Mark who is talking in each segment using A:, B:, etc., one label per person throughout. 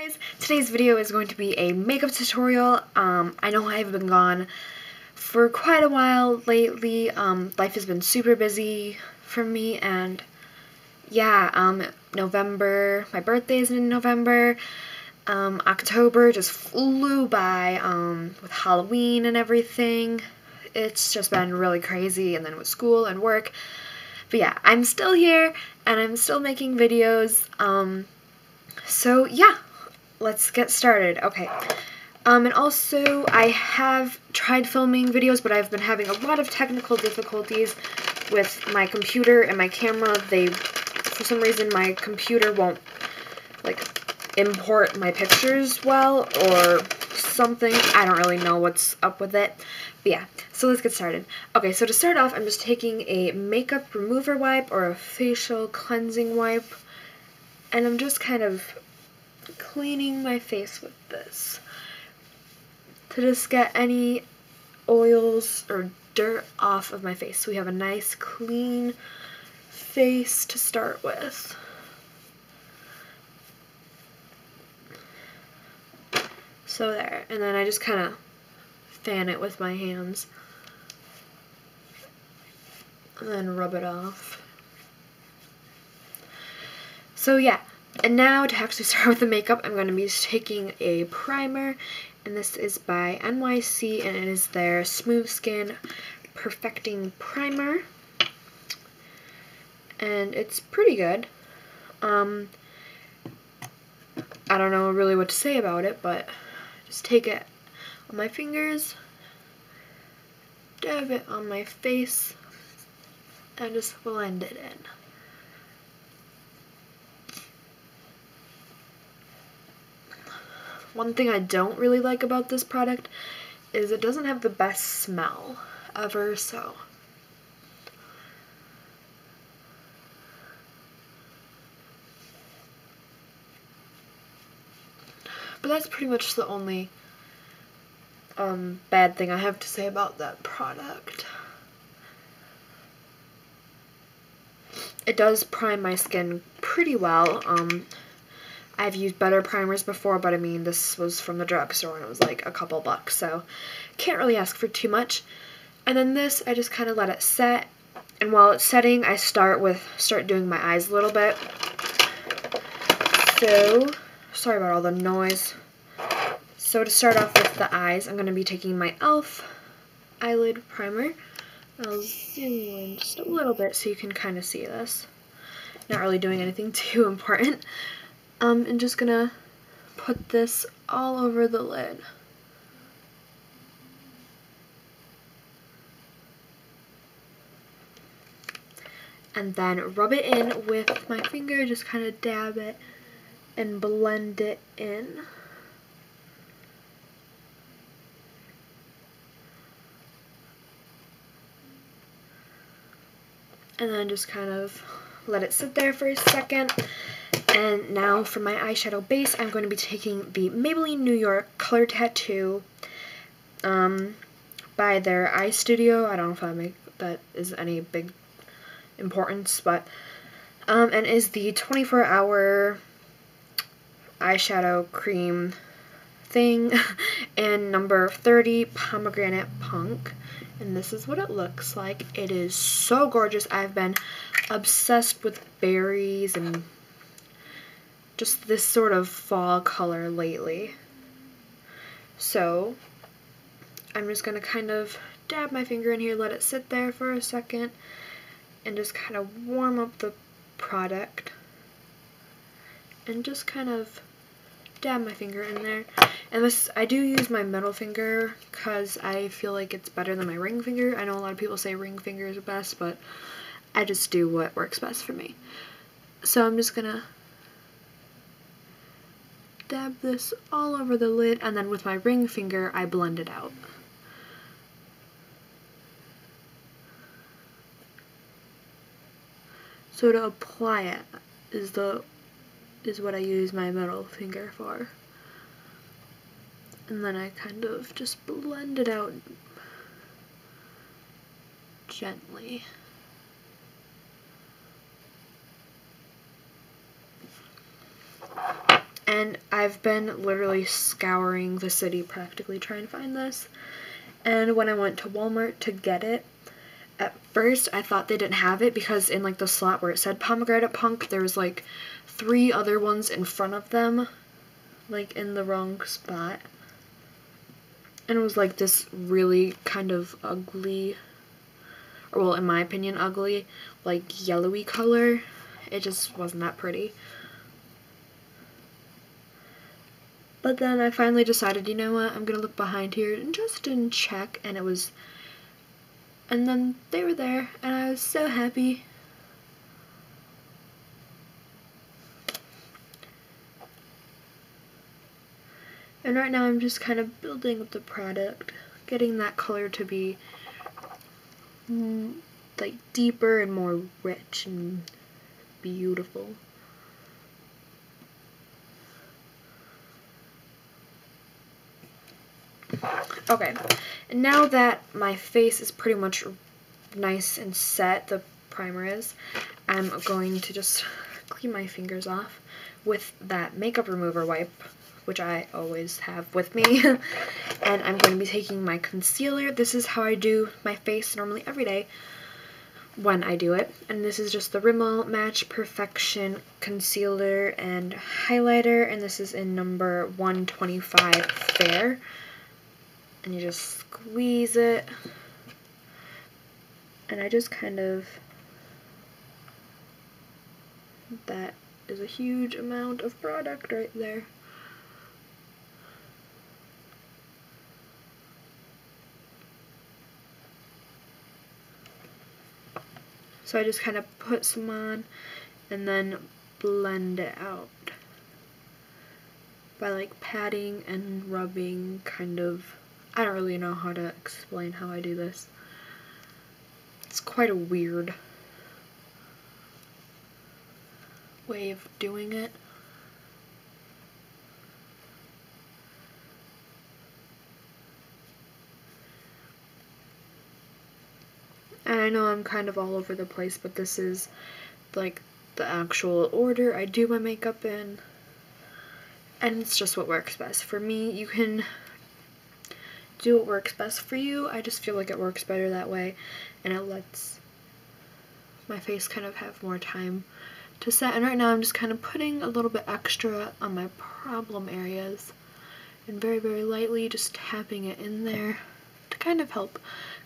A: guys, today's video is going to be a makeup tutorial. I know I've been gone for quite a while lately. Life has been super busy for me, and yeah, November, my birthday is in November. October just flew by, with Halloween and everything. It's just been really crazy, and then with school and work. But yeah, I'm still here, and I'm still making videos, so yeah, let's get started. Okay, and also I have tried filming videos, but I've been having a lot of technical difficulties with my computer and my camera. For some reason, my computer won't, import my pictures well, or something. I don't really know what's up with it. But yeah, so let's get started. Okay, so to start off, I'm just taking a makeup remover wipe or a facial cleansing wipe, and I'm just kind of cleaning my face with this to just get any oils or dirt off of my face, so we have a nice clean face to start with. So there, and then I just kind of fan it with my hands and then rub it off. So yeah, and now to actually start with the makeup, I'm going to be taking a primer, and this is by NYC, and it is their Smooth Skin Perfecting Primer, and it's pretty good. I don't know really what to say about it, but just take it on my fingers, dab it on my face, and just blend it in. One thing I don't really like about this product is it doesn't have the best smell ever, so. But that's pretty much the only bad thing I have to say about that product. It does prime my skin pretty well. I've used better primers before, but I mean, this was from the drugstore and it was like a couple bucks, so can't really ask for too much. And then this, I just kind of let it set, and while it's setting, I start doing my eyes a little bit. So, sorry about all the noise. So to start off with the eyes, I'm going to be taking my e.l.f. eyelid primer. I'll zoom you in just a little bit so you can kind of see this. Not really doing anything too important. I'm just going to put this all over the lid. And then rub it in with my finger, just kind of dab it and blend it in. And then just kind of let it sit there for a second. And now for my eyeshadow base, I'm going to be taking the Maybelline New York Color Tattoo by their Eye Studio. I don't know if that is any big importance, but and is the 24-hour eyeshadow cream thing in number 30 Pomegranate Punk, and this is what it looks like. It is so gorgeous. I've been obsessed with berries and just this sort of fall color lately. So I'm just going to kind of dab my finger in here, let it sit there for a second, and just kind of warm up the product, and just kind of dab my finger in there. And this, I do use my middle finger because I feel like it's better than my ring finger. I know a lot of people say ring finger is best, but I just do what works best for me. So I'm just gonna dab this all over the lid, and then with my ring finger I blend it out. So to apply it is what I use my middle finger for. And then I kind of just blend it out gently. And I've been literally scouring the city practically trying to find this. And when I went to Walmart to get it, at first I thought they didn't have it because in like the slot where it said pomegranate punk, there was like 3 other ones in front of them, like in the wrong spot. And it was like this really kind of ugly, or well, in my opinion, ugly, like yellowy color. It just wasn't that pretty. But then I finally decided, you know what, I'm gonna look behind here and just didn't check, and it was, and then they were there, and I was so happy. And right now I'm just kind of building up the product, getting that color to be like deeper and more rich and beautiful. Okay, and now that my face is pretty much nice and set, the primer is, I'm going to just clean my fingers off with that makeup remover wipe, which I always have with me. And I'm going to be taking my concealer. This is how I do my face normally every day when I do it. And this is just the Rimmel Match Perfection Concealer and Highlighter, and this is in number 125 Fair. And you just squeeze it, and I just kind of, that is a huge amount of product right there. So I just kind of put some on and then blend it out by like patting and rubbing, kind of. I don't really know how to explain how I do this. It's quite a weird way of doing it. And I know I'm kind of all over the place, but this is like the actual order I do my makeup in. And it's just what works best for me. You can do what works best for you. I just feel like it works better that way, and it lets my face kind of have more time to set. And right now I'm just kind of putting a little bit extra on my problem areas and very, very lightly just tapping it in there to kind of help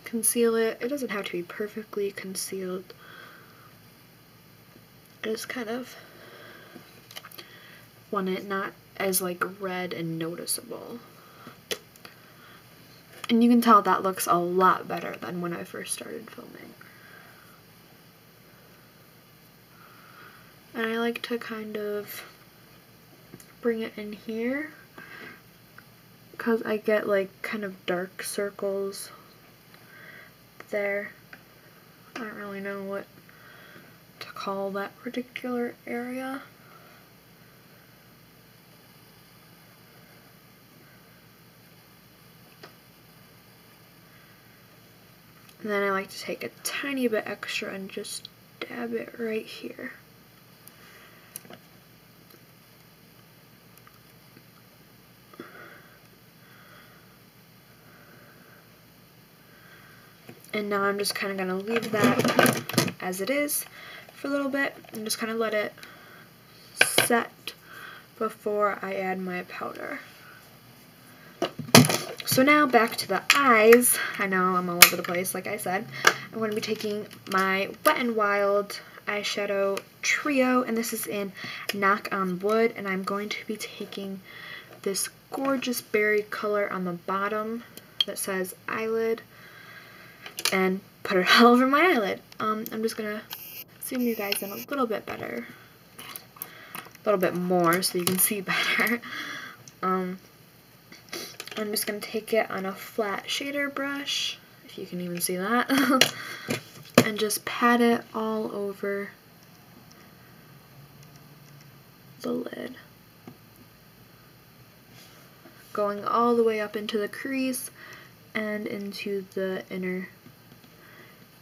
A: conceal it. It doesn't have to be perfectly concealed. I just kind of want it not as like red and noticeable. And you can tell that looks a lot better than when I first started filming. And I like to kind of bring it in here because I get like kind of dark circles there. I don't really know what to call that particular area. And then I like to take a tiny bit extra and just dab it right here. And now I'm just kind of going to leave that as it is for a little bit and just kind of let it set before I add my powder. So now back to the eyes. I know I'm all over the place, like I said. I'm going to be taking my Wet n Wild eyeshadow trio, and this is in Knock on Wood, and I'm going to be taking this gorgeous berry color on the bottom that says eyelid and put it all over my eyelid. I'm just going to zoom you guys in a little bit better, a little bit more so you can see better. I'm just going to take it on a flat shader brush, if you can even see that, and just pat it all over the lid, going all the way up into the crease and into the inner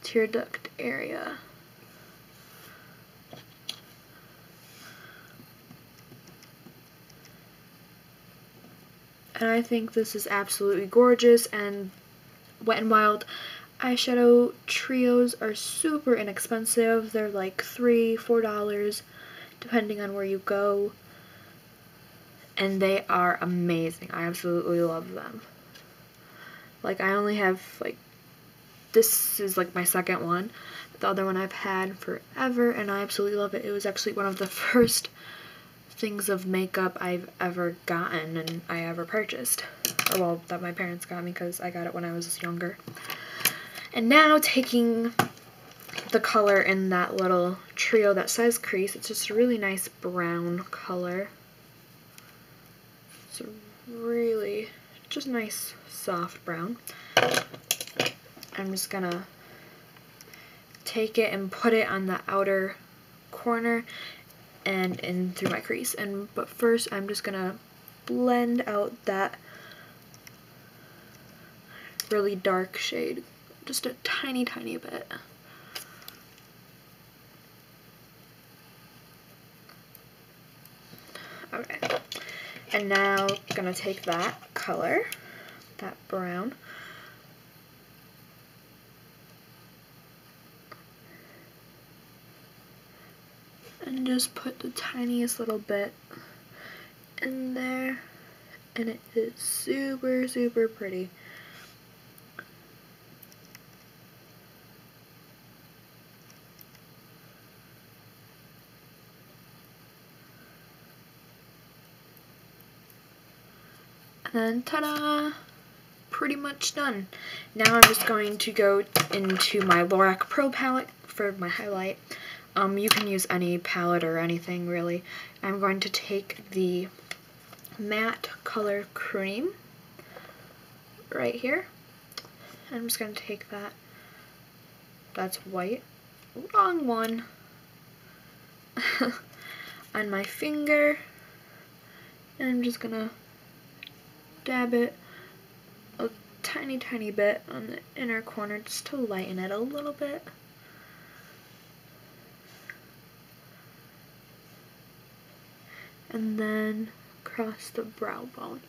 A: tear duct area. And I think this is absolutely gorgeous, and Wet n Wild eyeshadow trios are super inexpensive. They're like $3, $4 depending on where you go, and they are amazing. I absolutely love them. Like, I only have, like, this is like my second one. The other one I've had forever, and I absolutely love it. It was actually one of the first things of makeup I've ever gotten and I ever purchased. Or, well, that my parents got me because I got it when I was younger. And now, taking the color in that little trio that says crease, it's just a really nice brown color. It's a really just nice soft brown. I'm just gonna take it and put it on the outer corner and in through my crease. But first I'm just gonna blend out that really dark shade just a tiny bit. Okay, and now I'm gonna take that color, that brown, and just put the tiniest little bit in there, and it is super pretty. And ta-da! Pretty much done. Now I'm just going to go into my Lorac Pro palette for my highlight. You can use any palette or anything really. I'm going to take the matte color cream right here. I'm just going to take that. That's white. Wrong one. On my finger. And I'm just going to dab it a tiny bit on the inner corner just to lighten it a little bit. And then across the brow bone.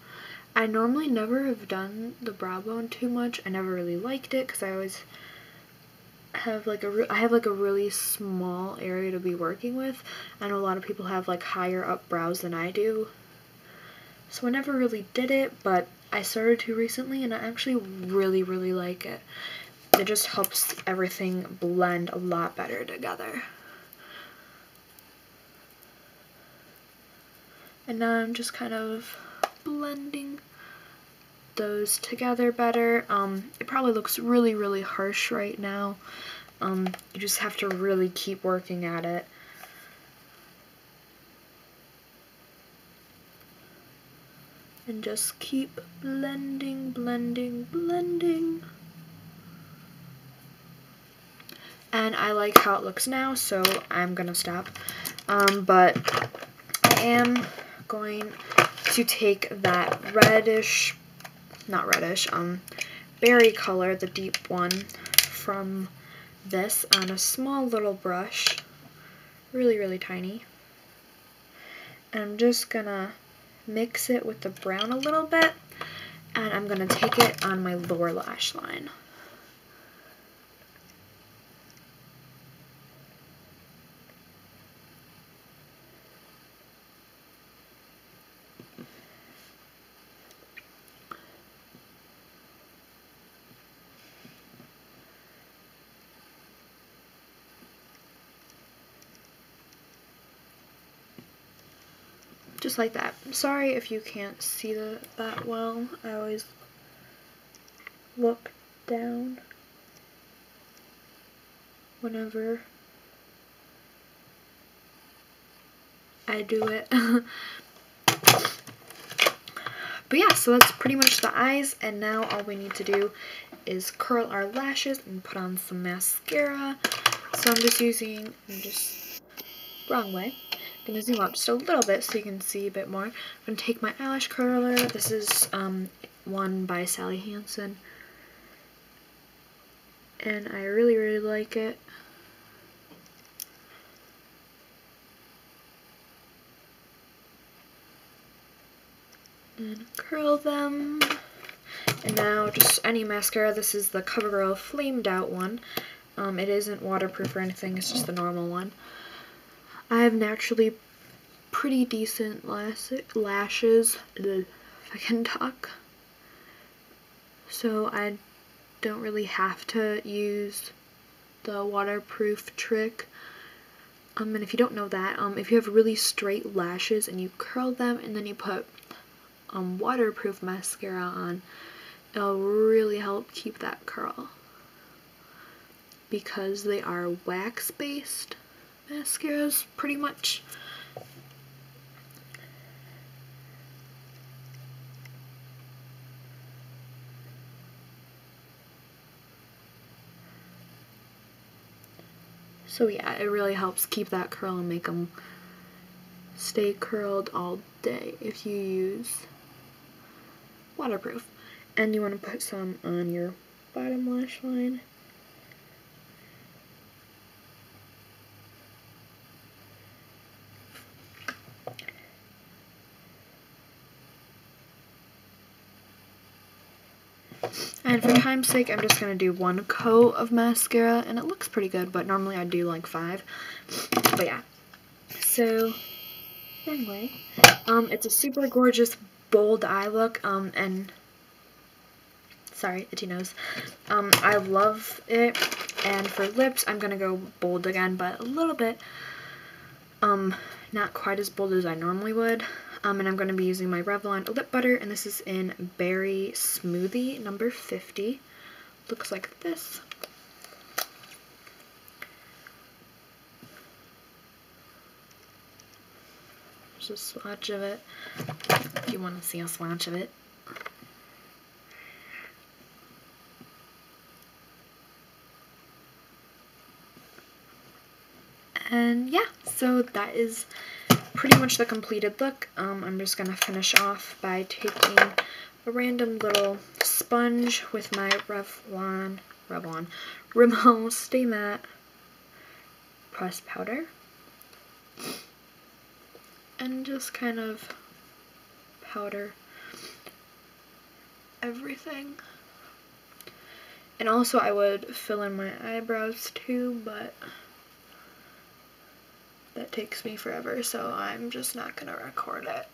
A: I normally never have done the brow bone too much. I never really liked it because I always have like a really small area to be working with. I know a lot of people have like higher up brows than I do. So I never really did it, but I started to recently and I actually really like it. It just helps everything blend a lot better together. And now I'm just kind of blending those together better. It probably looks really harsh right now. You just have to really keep working at it. And just keep blending. And I like how it looks now, so I'm gonna stop. But I am going to take that berry color, the deep one, from this on a small little brush, really tiny. And I'm just gonna mix it with the brown a little bit, and I'm gonna take it on my lower lash line. Just like that. I'm sorry if you can't see that well. I always look down whenever I do it. But yeah, so that's pretty much the eyes, and now all we need to do is curl our lashes and put on some mascara. So I'm just using, wrong way. I'm going to zoom out just a little bit so you can see a bit more. I'm going to take my eyelash curler. This is one by Sally Hansen, and I really like it. and curl them. And now just any mascara. This is the CoverGirl Flamed Out one. It isn't waterproof or anything, it's just the normal one. I have naturally pretty decent lashes, if I can talk. So I don't really have to use the waterproof trick. And if you don't know that, if you have really straight lashes and you curl them and then you put waterproof mascara on, it'll really help keep that curl. Because they are wax-based mascaras, pretty much. So yeah, it really helps keep that curl and make them stay curled all day if you use waterproof. And you want to put some on your bottom lash line. And for time's sake, I'm just going to do 1 coat of mascara, and it looks pretty good, but normally I do like 5. But yeah. So, anyway, it's a super gorgeous, bold eye look, and, sorry, itchy nose. I love it, and for lips, I'm going to go bold again, but a little bit, not quite as bold as I normally would. And I'm going to be using my Revlon lip butter, and this is in Berry Smoothie number 50. Looks like this. There's a swatch of it, if you want to see a swatch of it. And yeah, so that is pretty much the completed look. I'm just going to finish off by taking a random little sponge with my Revlon Rimmel Stay Matte pressed powder. And just kind of powder everything. And also I would fill in my eyebrows too, but that takes me forever, so I'm just not gonna record it.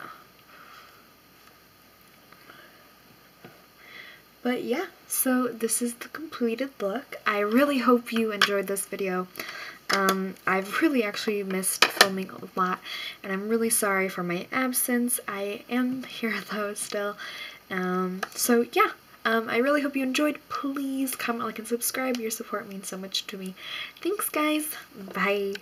A: But yeah, so this is the completed look. I really hope you enjoyed this video. I've really actually missed filming a lot, and I'm really sorry for my absence. I am here though still. So yeah, I really hope you enjoyed. Please comment, like, and subscribe. Your support means so much to me. Thanks guys. Bye.